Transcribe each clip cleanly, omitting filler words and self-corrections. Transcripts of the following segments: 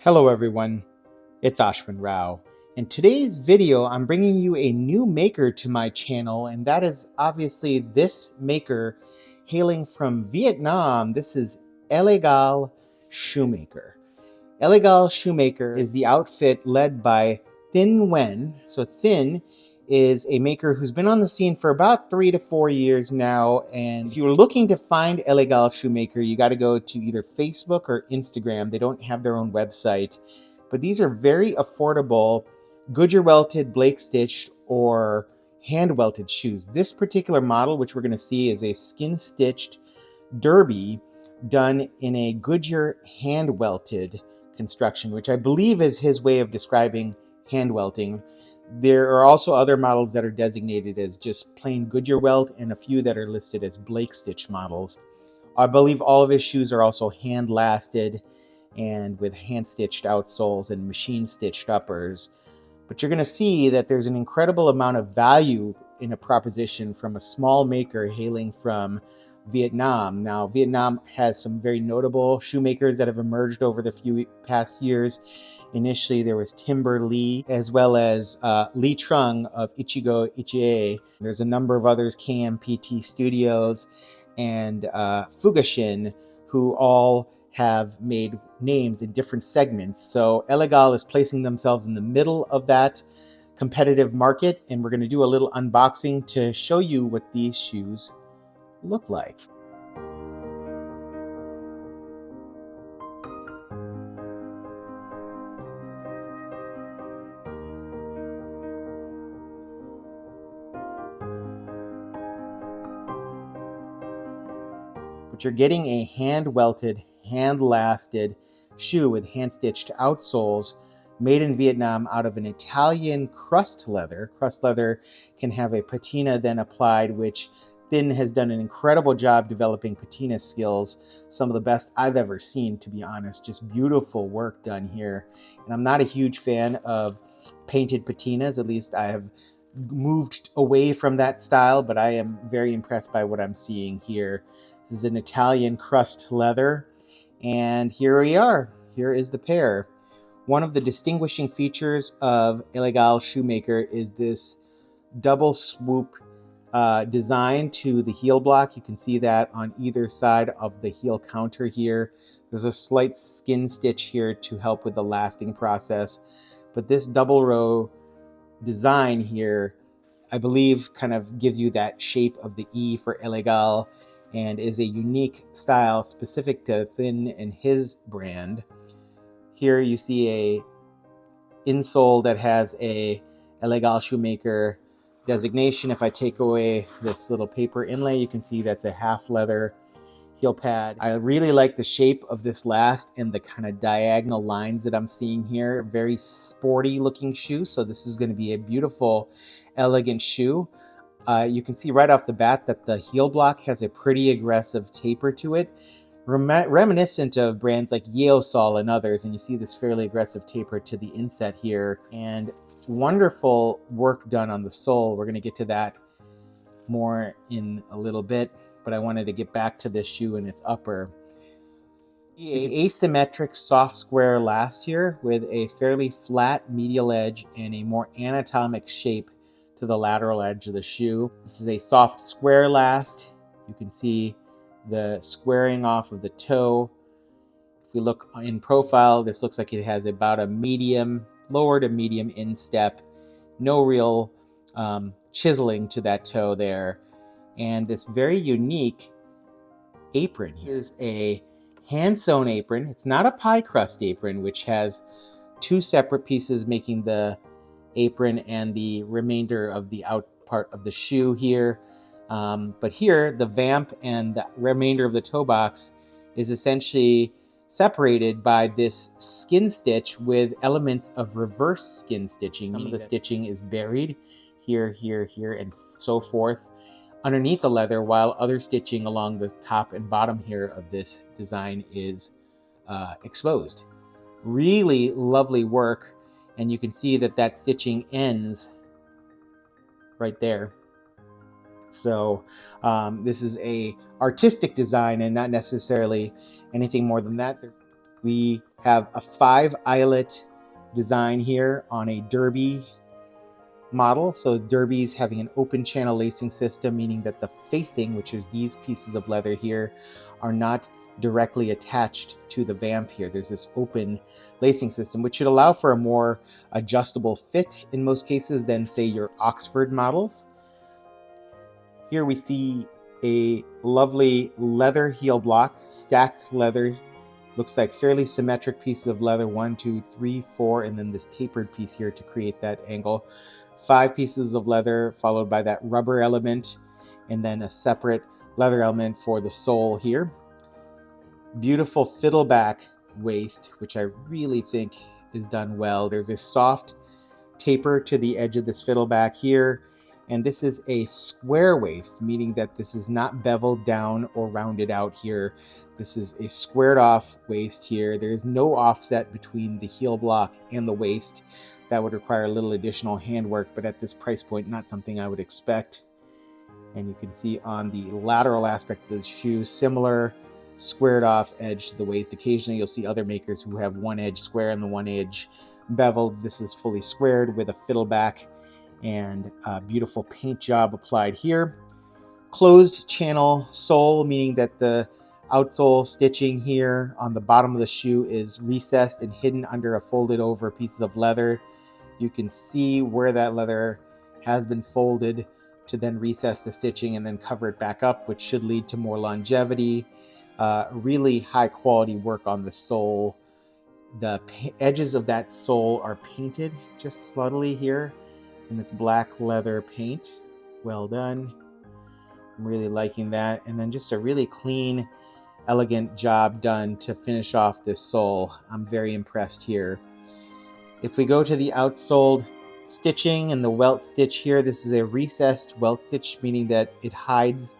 Hello everyone, it's Ashwin Rao. In today's video, I'm bringing you a new maker to my channel, and that is obviously this maker hailing from Vietnam. This is Elegal Shoemaker. Elegal Shoemaker is the outfit led by Thinh Nguyen. So Thinh is a maker who's been on the scene for about 3 to 4 years now. And if you're looking to find Elegal Shoemaker, you got to go to either Facebook or Instagram. They don't have their own website, but these are very affordable Goodyear welted, Blake stitched, or hand welted shoes. This particular model, which we're going to see, is a skin stitched derby done in a Goodyear hand welted construction, which I believe is his way of describing hand welting. There are also other models that are designated as just plain Goodyear welt and a few that are listed as Blake stitch models. I believe all of his shoes are also hand lasted and with hand stitched outsoles and machine stitched uppers. But you're going to see that there's an incredible amount of value in a proposition from a small maker hailing from Vietnam. Now, Vietnam has some very notable shoemakers that have emerged over the past years. Initially, there was Timber Lee, as well as Lee Trung of Ichigo Ichie. There's a number of others, KMPT Studios and Fugashin, who all have made names in different segments. So Elegal is placing themselves in the middle of that competitive market, and we're going to do a little unboxing to show you what these shoes look like. But you're getting a hand welted, hand lasted shoe with hand stitched outsoles made in Vietnam out of an Italian crust leather. Crust leather can have a patina then applied, which Thinh has done an incredible job developing patina skills, some of the best I've ever seen, to be honest. Just beautiful work done here. And I'm not a huge fan of painted patinas, at least I have moved away from that style, but I am very impressed by what I'm seeing here. This is an Italian crust leather, and here we are. Here is the pair. One of the distinguishing features of Elegal Shoemaker is this double swoop design to the heel block. You can see that on either side of the heel counter here. There's a slight skin stitch here to help with the lasting process, but this double row design here, I believe, kind of gives you that shape of the E for Elegal and is a unique style specific to Thinh and his brand. Here you see a insole that has a Elegal Shoemaker designation. If I take away this little paper inlay, you can see that's a half leather heel pad. I really like the shape of this last and the kind of diagonal lines that I'm seeing here. Very sporty looking shoe. So this is going to be a beautiful, elegant shoe. You can see right off the bat that the heel block has a pretty aggressive taper to it, reminiscent of brands like Yeosol and others. And you see this fairly aggressive taper to the inset here, and wonderful work done on the sole. We're going to get to that more in a little bit, but I wanted to get back to this shoe and its upper. The asymmetric soft square last here with a fairly flat medial edge and a more anatomic shape to the lateral edge of the shoe. This is a soft square last. You can see the squaring off of the toe. If we look in profile, this looks like it has about a medium, lower to medium instep. No real chiseling to that toe there. And this very unique apron. This is a hand sewn apron. It's not a pie crust apron, which has two separate pieces making the apron and the remainder of the out part of the shoe here. But here, the vamp and the remainder of the toe box is essentially separated by this skin stitch with elements of reverse skin stitching. Some of the stitching is buried here, here, here, and so forth underneath the leather, while other stitching along the top and bottom here of this design is exposed. Really lovely work. And you can see that that stitching ends right there. So this is a artistic design and not necessarily anything more than that. We have a 5-eyelet design here on a derby model. So derby's having an open channel lacing system, meaning that the facing, which is these pieces of leather here, are not directly attached to the vamp here. There's this open lacing system, which should allow for a more adjustable fit in most cases than, say, your Oxford models. Here we see a lovely leather heel block, stacked leather. Looks like fairly symmetric pieces of leather, 1, 2, 3, 4, and then this tapered piece here to create that angle. 5 pieces of leather followed by that rubber element, and then a separate leather element for the sole here. Beautiful fiddleback waist, which I really think is done well. There's a soft taper to the edge of this fiddleback here. And this is a square waist, meaning that this is not beveled down or rounded out here. This is a squared off waist here. There is no offset between the heel block and the waist. That would require a little additional handwork, but at this price point, not something I would expect. And you can see on the lateral aspect of the shoe, similar squared off edge to the waist. Occasionally you'll see other makers who have one edge square and the one edge beveled. This is fully squared with a fiddleback and a beautiful paint job applied here. Closed channel sole, meaning that the outsole stitching here on the bottom of the shoe is recessed and hidden under a folded over pieces of leather. You can see where that leather has been folded to then recess the stitching and then cover it back up, which should lead to more longevity. Really high quality work on the sole. The edges of that sole are painted just subtly here in this black leather paint. Well done. I'm really liking that. And then just a really clean, elegant job done to finish off this sole. I'm very impressed here. If we go to the outsole stitching and the welt stitch here, this is a recessed welt stitch, meaning that it hides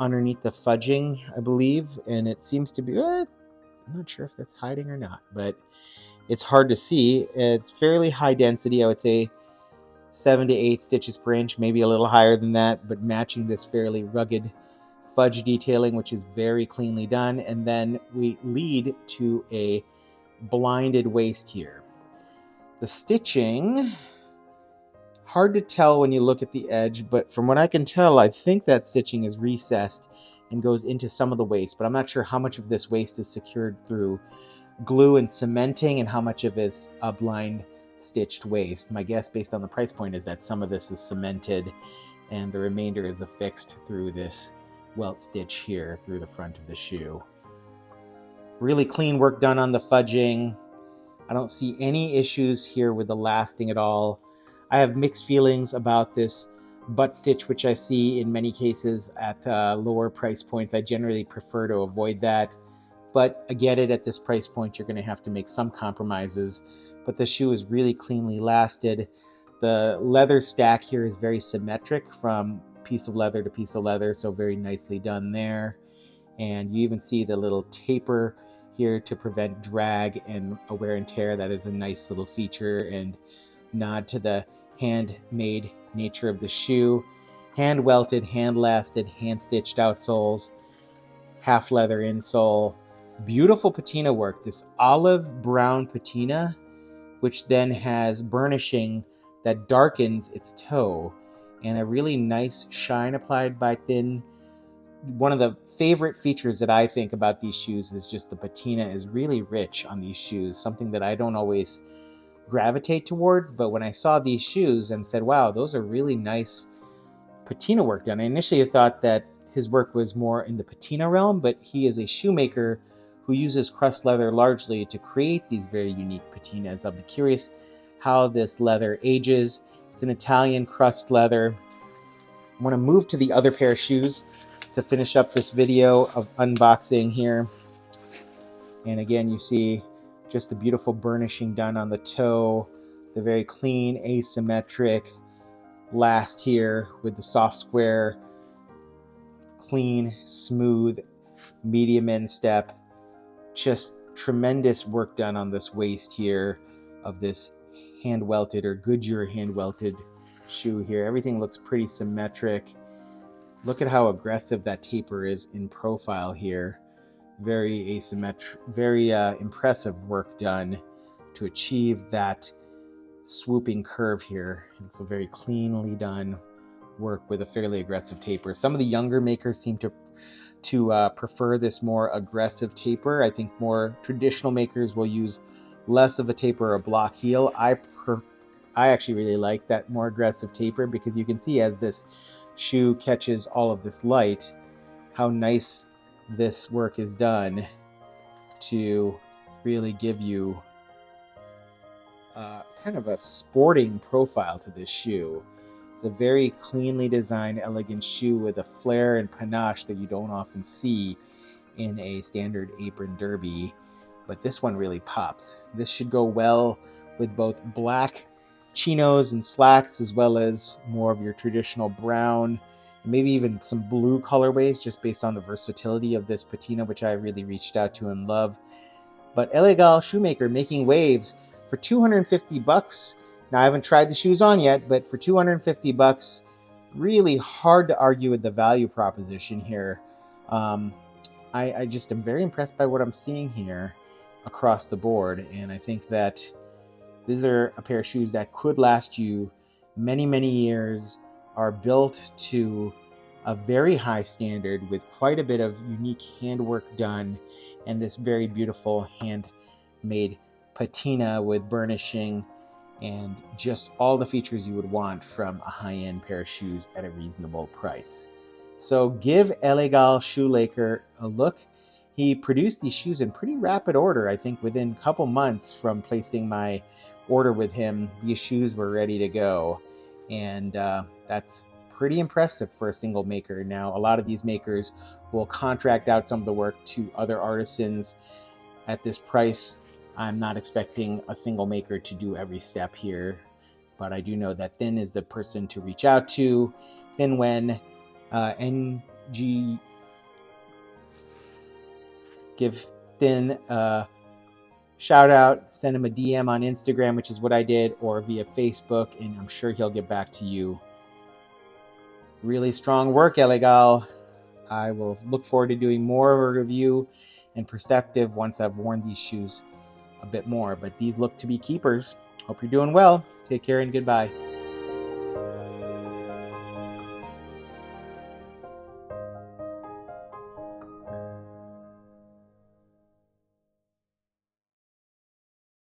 underneath the fudging, I believe. And it seems to be, I'm not sure if that's hiding or not, but it's hard to see. It's fairly high density, I would say 7 to 8 stitches per inch, maybe a little higher than that, but matching this fairly rugged fudge detailing, which is very cleanly done. And then we lead to a blinded waist here. The stitching, hard to tell when you look at the edge, but from what I can tell, I think that stitching is recessed and goes into some of the waist, but I'm not sure how much of this waist is secured through glue and cementing and how much of it is a blind stitched waist. My guess, based on the price point, is that some of this is cemented and the remainder is affixed through this welt stitch here through the front of the shoe. Really clean work done on the fudging. I don't see any issues here with the lasting at all. I have mixed feelings about this butt stitch, which I see in many cases at lower price points. I generally prefer to avoid that, but I get it, at this price point you're going to have to make some compromises. But the shoe is really cleanly lasted. The leather stack here is very symmetric from piece of leather to piece of leather, so very nicely done there. And you even see the little taper here to prevent drag and wear and tear. That is a nice little feature and nod to the handmade nature of the shoe. Hand welted, hand lasted, hand stitched outsoles, half leather insole. Beautiful patina work. This olive brown patina, which then has burnishing that darkens its toe, and a really nice shine applied by Thinh. One of the favorite features that I think about these shoes is just the patina is really rich on these shoes, something that I don't always gravitate towards. But when I saw these shoes and said, wow, those are really nice patina work done, I initially thought that his work was more in the patina realm, but he is a shoemaker who uses crust leather largely to create these very unique patinas. I'll be curious how this leather ages. It's an Italian crust leather. I want to move to the other pair of shoes to finish up this video of unboxing here. And again, you see just the beautiful burnishing done on the toe, the very clean, asymmetric last here with the soft square, clean, smooth, medium instep. Just tremendous work done on this waist here of this hand welted or Goodyear hand welted shoe here. Everything looks pretty symmetric. Look at how aggressive that taper is in profile here. Very asymmetric, very impressive work done to achieve that swooping curve here. It's a very cleanly done work with a fairly aggressive taper. Some of the younger makers seem to prefer this more aggressive taper. I think more traditional makers will use less of a taper or a block heel. I actually really like that more aggressive taper, because you can see as this shoe catches all of this light, how nice this work is done to really give you kind of a sporting profile to this shoe. It's a very cleanly designed, elegant shoe with a flair and panache that you don't often see in a standard apron derby, but this one really pops. This should go well with both black chinos and slacks, as well as more of your traditional brown, and maybe even some blue colorways, just based on the versatility of this patina, which I really reached out to and love. But Elegal Shoemaker making waves for $250. Now, I haven't tried the shoes on yet, but for $250, really hard to argue with the value proposition here. I just am very impressed by what I'm seeing here across the board, and I think that these are a pair of shoes that could last you many, many years, are built to a very high standard with quite a bit of unique handwork done, and this very beautiful handmade patina with burnishing and just all the features you would want from a high-end pair of shoes at a reasonable price. So give Elegal Shoemaker a look. He produced these shoes in pretty rapid order. I think within a couple months from placing my order with him, these shoes were ready to go. And that's pretty impressive for a single maker. Now, a lot of these makers will contract out some of the work to other artisans. At this price, I'm not expecting a single maker to do every step here, but I do know that Thinh is the person to reach out to. Thinh Nguyen, NG, give Thinh a shout out, send him a DM on Instagram, which is what I did, or via Facebook, and I'm sure he'll get back to you. Really strong work, Elegal. I will look forward to doing more of a review and perspective once I've worn these shoes a bit more, but these look to be keepers. Hope you're doing well. Take care and goodbye.